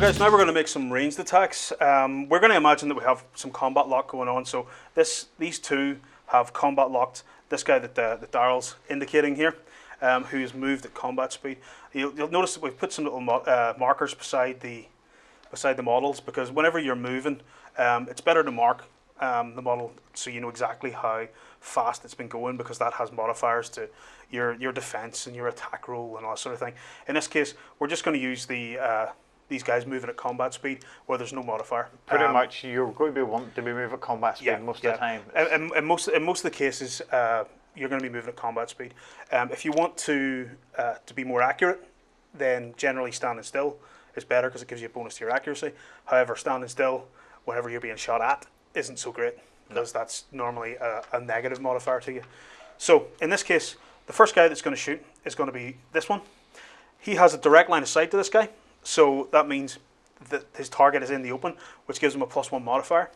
So guys, now we're going to make some ranged attacks. We're going to imagine that we have some combat lock going on. So these two have combat locked. This guy that Daryl's indicating here, who's moved at combat speed. You'll notice that we've put some little markers beside the models, because whenever you're moving, it's better to mark the model so you know exactly how fast it's been going, because that has modifiers to your defense and your attack roll and all that sort of thing. In this case, we're just going to use these guys moving at combat speed where there's no modifier. Pretty much, you're going to be wanting to be moving at combat speed most of the time. In most of the cases, you're going to be moving at combat speed. If you want to be more accurate, then generally standing still is better, because it gives you a bonus to your accuracy. However, standing still whenever you're being shot at isn't so great, because that's normally a negative modifier to you. So in this case, the first guy that's going to shoot is going to be this one. He has a direct line of sight to this guy, so that means that his target is in the open, which gives him a +1 modifier.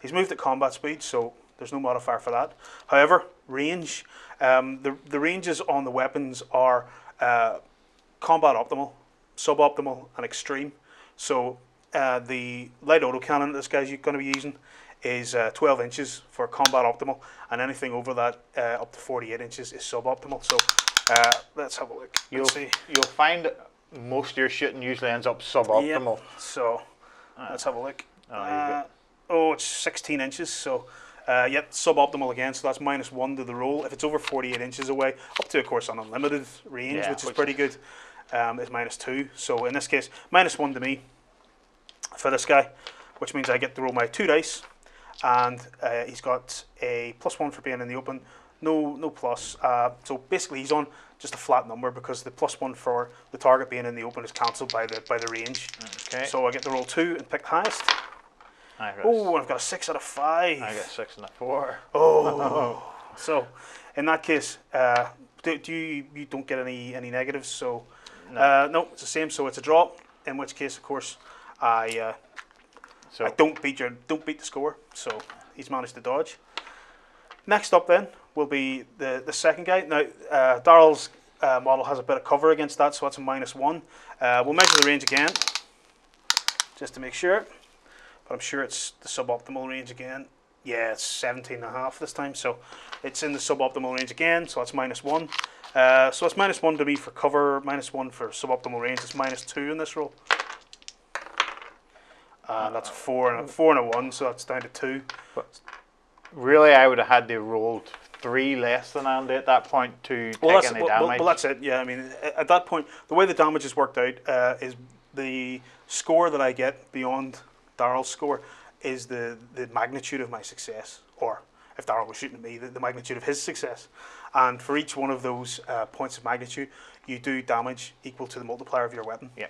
He's moved at combat speed, so there's no modifier for that. However, range, the ranges on the weapons are combat optimal, suboptimal, and extreme. So the light autocannon this guy's going to be using is 12 inches for combat optimal, and anything over that up to 48 inches is suboptimal. So let's have a look. You'll find most of your shooting usually ends up suboptimal. Yep. So let's have a look. It's 16 inches. So yep, suboptimal again. So that's -1 to the roll. If it's over 48 inches away, up to of course an unlimited range, which is pretty good, is -2. So in this case, -1 to me for this guy, which means I get to roll my 2 dice, and he's got a +1 for being in the open. No plus. So basically, he's on just a flat number, because the +1 for the target being in the open is cancelled by the range. Okay. So I get to roll 2 and pick the highest. Oh, I've got a 6 out of 5. I got 6 and a 4. Oh. So in that case, you don't get any negatives? So no, it's the same. So it's a draw. In which case, of course, I don't beat the score. So he's managed to dodge. Next up then will be the second guy. Now Daryl's model has a bit of cover against that, so that's a -1. We'll measure the range again, just to make sure. But I'm sure it's the suboptimal range again. Yeah, it's 17.5 this time, so it's in the suboptimal range again, so that's -1. So it's -1 to me for cover, -1 for suboptimal range. It's -2 in this roll. That's a 4 and a 1, so that's down to 2. But really, I would have had to roll 3 less than Andy at that point to take any damage. Well, that's it. Yeah, I mean, at that point, the way the damage is worked out is the score that I get beyond Daryl's score is the magnitude of my success, or if Daryl was shooting at me, the magnitude of his success. And for each one of those points of magnitude, you do damage equal to the multiplier of your weapon. Yeah.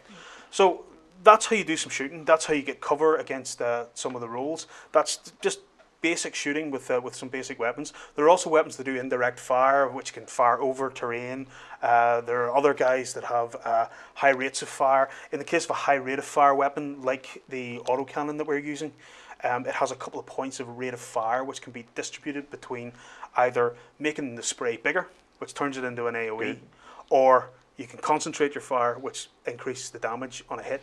So that's how you do some shooting. That's how you get cover against some of the rolls. That's just basic shooting with some basic weapons. There are also weapons that do indirect fire, which can fire over terrain. There are other guys that have high rates of fire. In the case of a high rate of fire weapon, like the autocannon that we're using, it has a couple of points of rate of fire, which can be distributed between either making the spray bigger, which turns it into an AoE, or you can concentrate your fire, which increases the damage on a hit.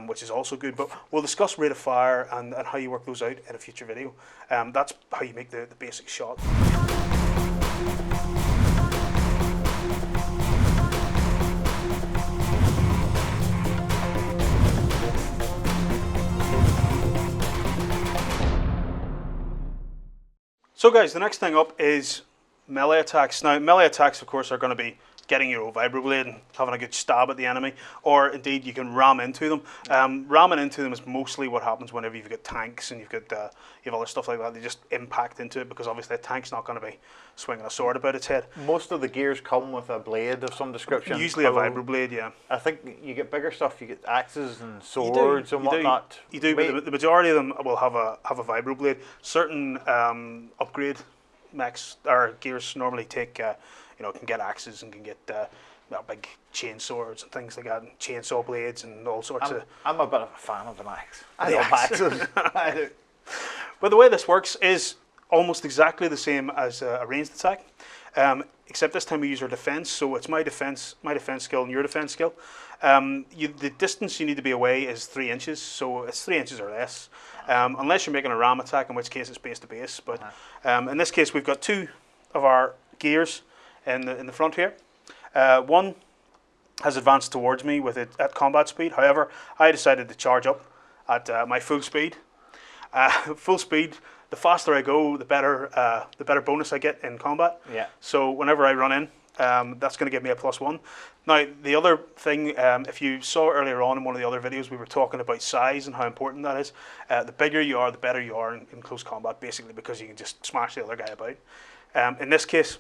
Which is also good, but we'll discuss rate of fire and how you work those out in a future video. That's how you make the basic shot. So guys, the next thing up is melee attacks. Now melee attacks, of course, are going to be getting your vibroblade and having a good stab at the enemy, or indeed you can ram into them. Ramming into them is mostly what happens whenever you've got tanks and you've other stuff like that. They just impact into it, because obviously a tank's not going to be swinging a sword about its head. Most of the gears come with a blade of some description. Usually a vibroblade, yeah. I think you get bigger stuff. You get axes and swords and whatnot. You do, but the majority of them will have a vibroblade. Certain upgrade mechs or gears normally take. Can get axes and can get big chain swords and things like that, and chainsaw blades and all sorts of. I'm a bit of a fan of an axe. I love axes. I do. But the way this works is almost exactly the same as a ranged attack. except this time we use our defense. So it's my defense skill and your defense skill. The distance you need to be away is 3 inches, so it's 3 inches or less, unless you're making a ram attack, in which case it's base to base. But in this case, we've got 2 of our gears in the front here. One has advanced towards me with it at combat speed. However, I decided to charge up at my full speed. Full speed. The faster I go, the better bonus I get in combat. Yeah. So whenever I run in, that's going to give me a +1. Now, the other thing, if you saw earlier on in one of the other videos, we were talking about size and how important that is. The bigger you are, the better you are in close combat, basically, because you can just smash the other guy about. In this case,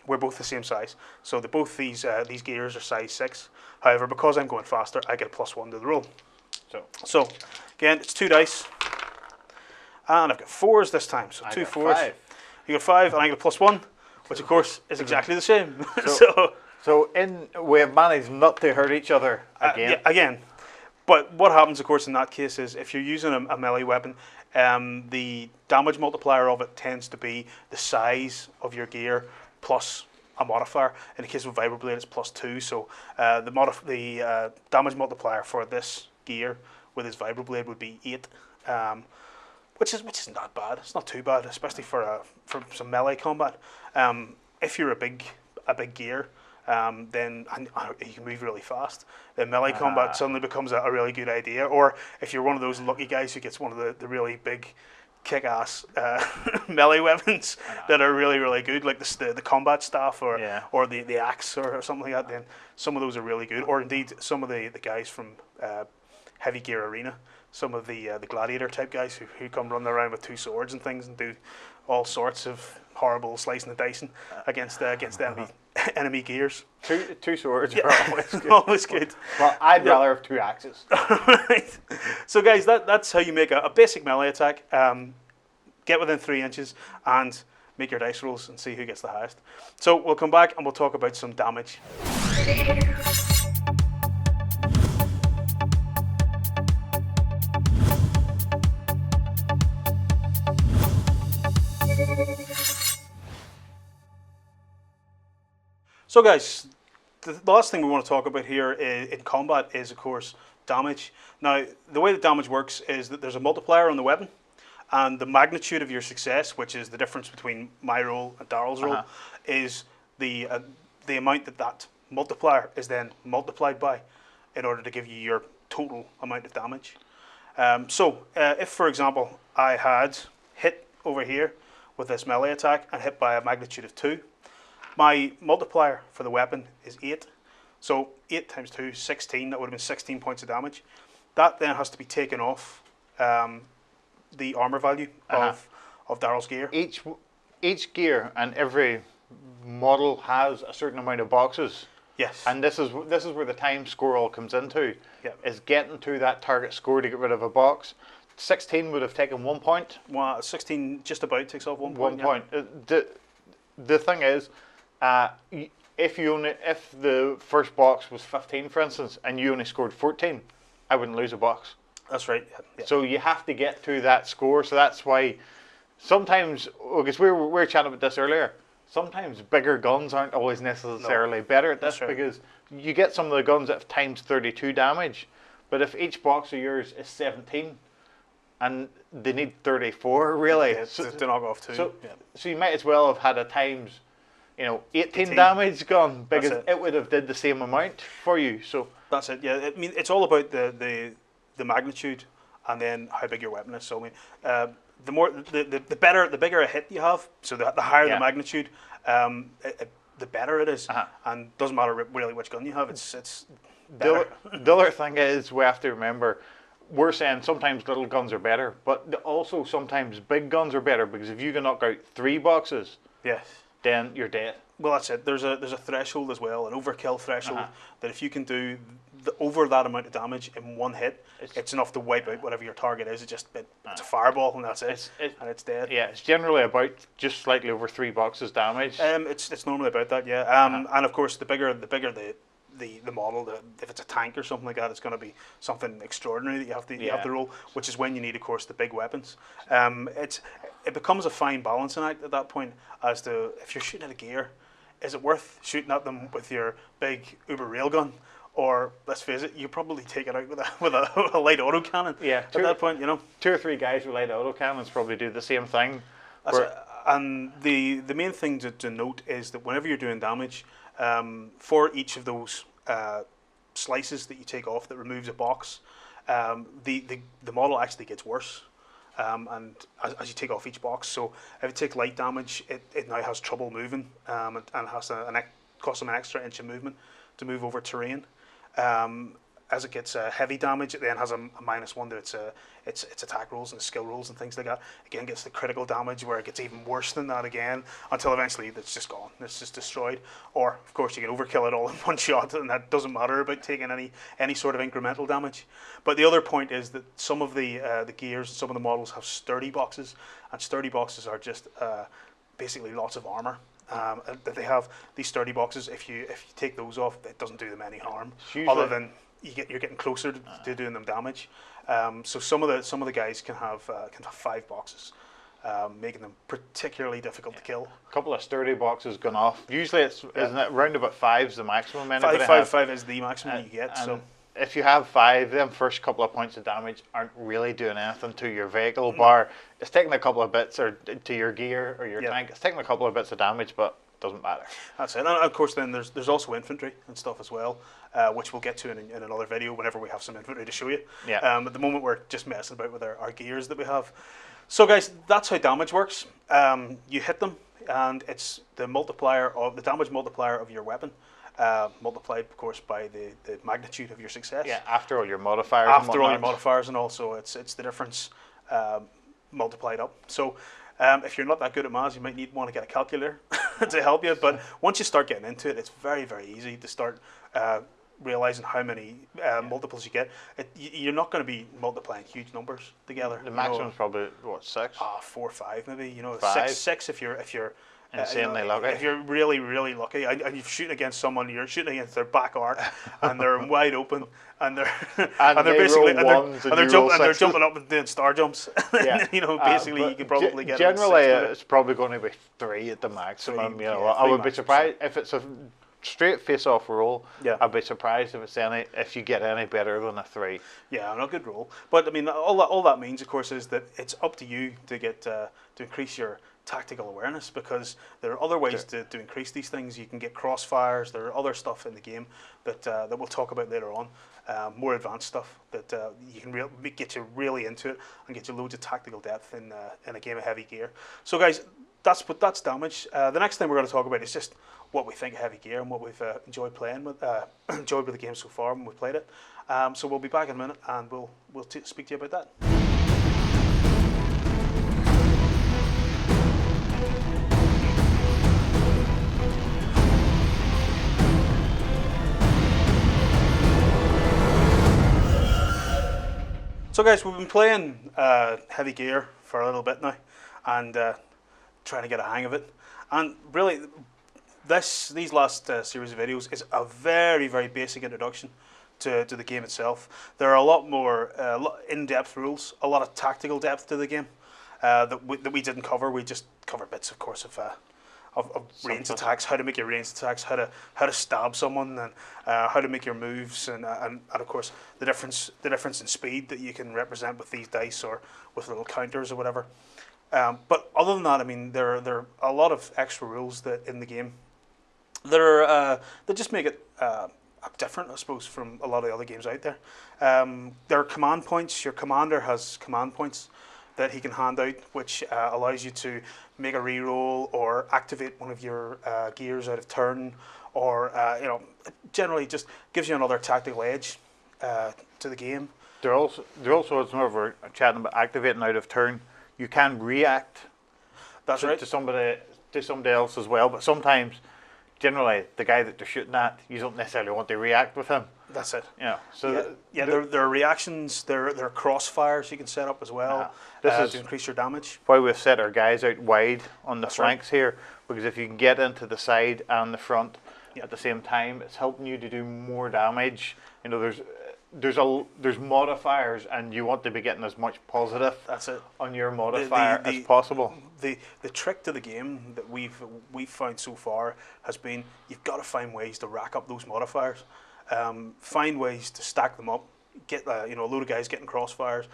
we're both the same size. So both these gears are size 6. However, because I'm going faster, I get a +1 to the roll. So again, it's 2 dice. And I've got 4s this time, so 2 4s. 5. You got 5, and I get a +1, which of course is exactly the same. So we have managed not to hurt each other again. Yeah, again. But what happens, of course, in that case is if you're using a melee weapon, the damage multiplier of it tends to be the size of your gear plus a modifier. In the case of Vibroblade, it's +2. So the damage multiplier for this gear with his Vibroblade would be 8. Which isn't that bad. It's not too bad, especially for some melee combat. If you're a big gear, then you can move really fast. Then melee combat suddenly becomes a really good idea. Or if you're one of those lucky guys who gets one of the really big kick-ass melee weapons that are really, really good, like the combat staff or the axe or something like that, then some of those are really good. Or indeed, some of the guys from Heavy Gear Arena, some of the gladiator type guys who come running around with 2 swords and things and do all sorts of horrible slicing and dicing against enemy gears. Two swords are always good. Always good. Well, I'd rather have 2 axes. Right. So guys, that's how you make a basic melee attack. Get within 3 inches and make your dice rolls and see who gets the highest. So we'll come back and we'll talk about some damage. So guys, the last thing we want to talk about here in combat is, of course, damage. Now, the way that damage works is that there's a multiplier on the weapon, and the magnitude of your success, which is the difference between my roll and Daryl's roll, is the amount that multiplier is then multiplied by in order to give you your total amount of damage. If, for example, I had hit over here with this melee attack and hit by a magnitude of 2, my multiplier for the weapon is 8. So 8 times 2, 16. That would have been 16 points of damage. That then has to be taken off the armor value of Daryl's gear. Each gear and every model has a certain amount of boxes. Yes. And this is where the time score all comes into. Yep. Is getting to that target score to get rid of a box. 16 would have taken 1 point. Well, 16 just about takes off 1 1 point. point. The thing is, if the first box was 15, for instance, and you only scored 14, I wouldn't lose a box. That's right. Yeah. So you have to get to that score. So that's why sometimes, because we were chatting about this earlier, sometimes bigger guns aren't always necessarily better at this, because you get some of the guns that have times 32 damage, but if each box of yours is 17, and they need 34, really. Yeah, to knock off 2. So you might as well have had a times 18 damage gun, because it would have did the same amount for you. So that's it. Yeah, I mean, it's all about the magnitude and then how big your weapon is. So I mean, the bigger a hit you have, so the higher the magnitude, the better it is, and doesn't matter really which gun you have. It's better. The other thing is, we have to remember, we're saying sometimes little guns are better, but also sometimes big guns are better, because if you can knock out 3 boxes, then you're dead. Well, that's it. There's a threshold as well, an overkill threshold, that if you can do over that amount of damage in one hit, it's enough to wipe out whatever your target is. It's a fireball, and that's it, and it's dead. Yeah, it's generally about just slightly over 3 boxes damage. It's normally about that, yeah. And of course, the bigger the model, if it's a tank or something like that, it's going to be something extraordinary that you have to roll, which is when you need, of course, the big weapons. It becomes a fine balancing act at that point as to if you're shooting at a gear, is it worth shooting at them with your big Uber railgun? Or, let's face it, you probably take it out with a light autocannon. Yeah, at that point, you know. 2 or 3 guys with light autocannons probably do the same thing. And the main thing to note is that whenever you're doing damage, for each of those slices that you take off that removes a box, the model actually gets worse. And as you take off each box, so if you take light damage, it now has trouble moving, and has cost them an extra inch of movement to move over terrain. As it gets heavy damage, it then has a -1 to its attack rolls and skill rolls and things like that. Again, gets the critical damage where it gets even worse than that again, until eventually it's just gone. It's just destroyed. Or, of course, you can overkill it all in one shot, and that doesn't matter about taking any sort of incremental damage. But the other point is that some of the gears, some of the models have sturdy boxes, and sturdy boxes are just basically lots of armor. That they have these sturdy boxes. If you take those off, it doesn't do them any harm, other than you're getting closer to doing them damage. So some of the guys can have 5 boxes, making them particularly difficult to kill. A couple of sturdy boxes gone off. Usually isn't it round about 5's the maximum? Five is the maximum you get. So if you have 5, them first couple of points of damage aren't really doing anything to your vehicle. Bar it's taking a couple of bits, or to your gear or your tank. It's taking a couple of bits of damage, but doesn't matter. That's it. And of course, then there's also infantry and stuff as well, which we'll get to in another video whenever we have some infantry to show you. Yeah. At the moment, we're just messing about with our gears that we have. So, guys, that's how damage works. You hit them, and it's the damage multiplier of your weapon, multiplied, of course, by the magnitude of your success. Yeah. After all your modifiers. After all your modifiers, and also it's the difference multiplied up. So. If you're not that good at maths, you might want to get a calculator to help you. But once you start getting into it, it's very, very easy to start realizing how many multiples you get. You're not going to be multiplying huge numbers together. The maximum is probably what, 6? 4 or 5 maybe. You know, 5? six if you're insanely lucky. If you're really, really lucky, and you're shooting against someone, you're shooting against their back arc, and they're wide open, and they're jumping up and doing star jumps. Yeah. You know, basically you can probably get. Generally, it's probably going to be 3 at the maximum. 3, you know, yeah, I would be surprised if it's a straight face-off roll. Yeah. I'd be surprised if you get any better than a 3. Yeah, not a good roll. But I mean, all that means, of course, is that it's up to you to get to increase your tactical awareness, because there are other ways to increase these things. You can get crossfires. There are other stuff in the game that we'll talk about later on, more advanced stuff that you can get you really into it and get you loads of tactical depth in a game of heavy gear. So, guys, that's damage. The next thing we're going to talk about is just what we think of heavy gear and what we've enjoyed playing with the game so far when we played it. So we'll be back in a minute, and we'll speak to you about that. So, guys, we've been playing heavy gear for a little bit now, and trying to get a hang of it. And really, these last series of videos is a very, very basic introduction to the game itself. There are a lot more in-depth rules, a lot of tactical depth to the game that we didn't cover. We just covered bits, of course, of ranged attacks, how to make your ranged attacks, how to stab someone, and how to make your moves, and of course the difference in speed that you can represent with these dice or with little counters or whatever. But other than that, I mean, there are a lot of extra rules that in the game that just make it different, I suppose, from a lot of the other games out there. There are command points. Your commander has command points that he can hand out, which allows you to make a reroll or activate one of your gears out of turn, or generally just gives you another tactical edge to the game. There also, as we're chatting about activating out of turn, you can react. That's right. To somebody else as well, but sometimes, generally, the guy that they're shooting at, you don't necessarily want to react with him. That's it. Yeah. So there are reactions. There are crossfires you can set up as well. This is to increase your damage. Why we've set our guys out wide on the flanks here, because if you can get into the side and the front at the same time, it's helping you to do more damage. You know, there's modifiers, and you want to be getting as much positive That's it. on your modifier as possible. The trick to the game that we've found so far has been you've got to find ways to rack up those modifiers, find ways to stack them up, get a load of guys getting crossfires,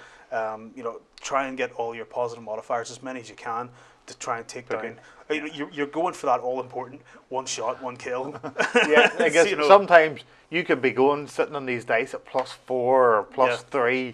try and get all your positive modifiers, as many as you can, to try and take down. You're going for that all important one shot, one kill. Yeah, I guess sometimes you could be going sitting on these dice at +4 or +3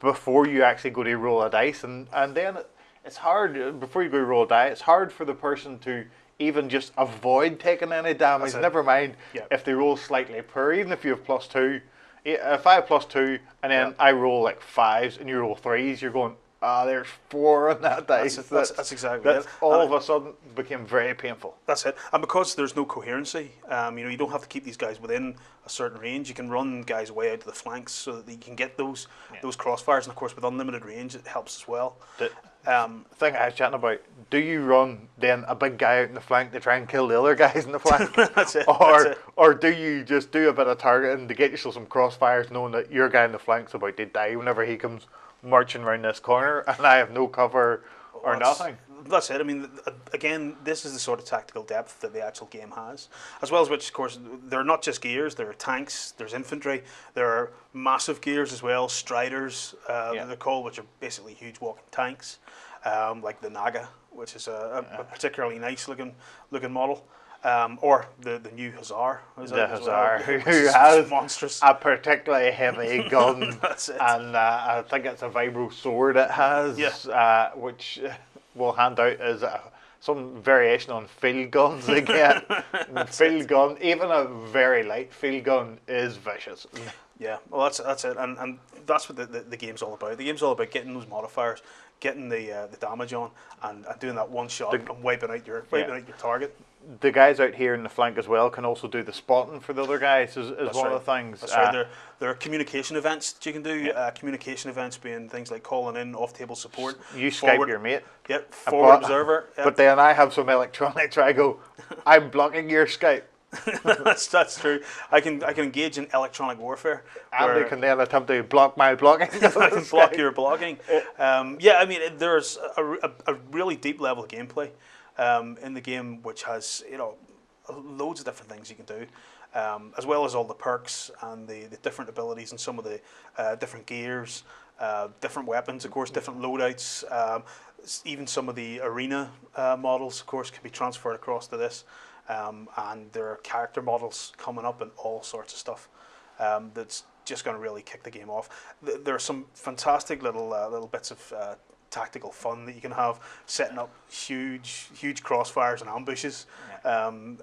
before you actually go to roll a dice, and then it's hard before you go to roll a die. It's hard for the person to even just avoid taking any damage. Never mind if they roll slightly poor, even if you have +2. If I have +2 and then I roll like 5s and you roll 3s, you're going, there's 4 on that dice. That's exactly it. All of a sudden became very painful. That's it. And because there's no coherency, you don't have to keep these guys within a certain range. You can run guys way out to the flanks so that you can get those crossfires. And of course, with unlimited range, it helps as well. The thing I was chatting about, do you run then a big guy out in the flank to try and kill the other guys in the flank? That's it. Or do you just do a bit of targeting to get yourself some crossfires, knowing that your guy in the flank's about to die whenever he comes marching around this corner and I have no cover or nothing? That's it. I mean, again, this is the sort of tactical depth that the actual game has, as well as which, of course, there are not just gears. There are tanks. There's infantry. There are massive gears as well. Striders, they're called, which are basically huge walking tanks, like the Naga, which is a particularly nice looking model. Or the new Hussar. The Hussar, who has monstrous, a particularly heavy gun. That's it. And I think it's a vibro sword it has, which we'll hand out as some variation on field guns they get. Field gun, even a very light field gun, is vicious. Yeah, well, that's it, and that's what the game's all about. The game's all about getting those modifiers, getting the damage on, and doing that one shot and wiping out your target. The guys out here in the flank as well can also do the spotting for the other guys. Is one of the things. That's right. There are communication events that you can do. Communication events being things like calling in off-table support. You Skype your mate. Yep. Forward observer. Yep. But then I have some electronics where I go, I'm blocking your Skype. that's true. I can engage in electronic warfare. And they can then attempt to block my blocking. I can block your blocking. I mean, there's a really deep level of gameplay in the game, which has loads of different things you can do, as well as all the perks and the different abilities and some of the different gears, different weapons, of course, different loadouts. Even some of the arena models, of course, can be transferred across to this. And there are character models coming up and all sorts of stuff that's just going to really kick the game off. There are some fantastic little bits of tactical fun that you can have, setting up huge crossfires and ambushes, and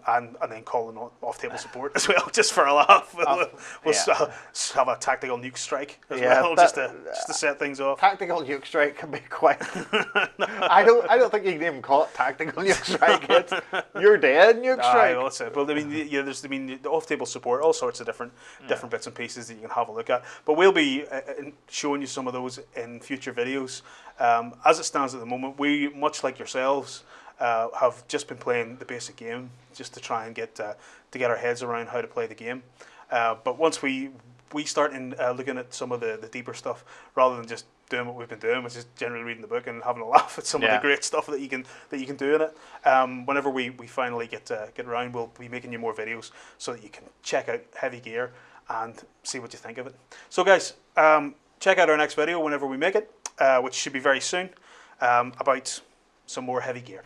then calling off-table support as well, just for a laugh. We'll have a tactical nuke strike as well, just to set things off. Tactical nuke strike can be quite. I don't think you can even call it tactical nuke strike. It's you're dead nuke strike. Well, that's it. Well, there's the off-table support, all sorts of different bits and pieces that you can have a look at. But we'll be showing you some of those in future videos. As it stands at the moment, we, much like yourselves, have just been playing the basic game just to try and get our heads around how to play the game. But once we start looking at some of the deeper stuff, rather than just doing what we've been doing, which is generally reading the book and having a laugh at some of the great stuff that you can do in it. Whenever we finally get around, we'll be making you more videos so that you can check out heavy gear and see what you think of it. So guys, check out our next video whenever we make it, which should be very soon, about some more heavy gear.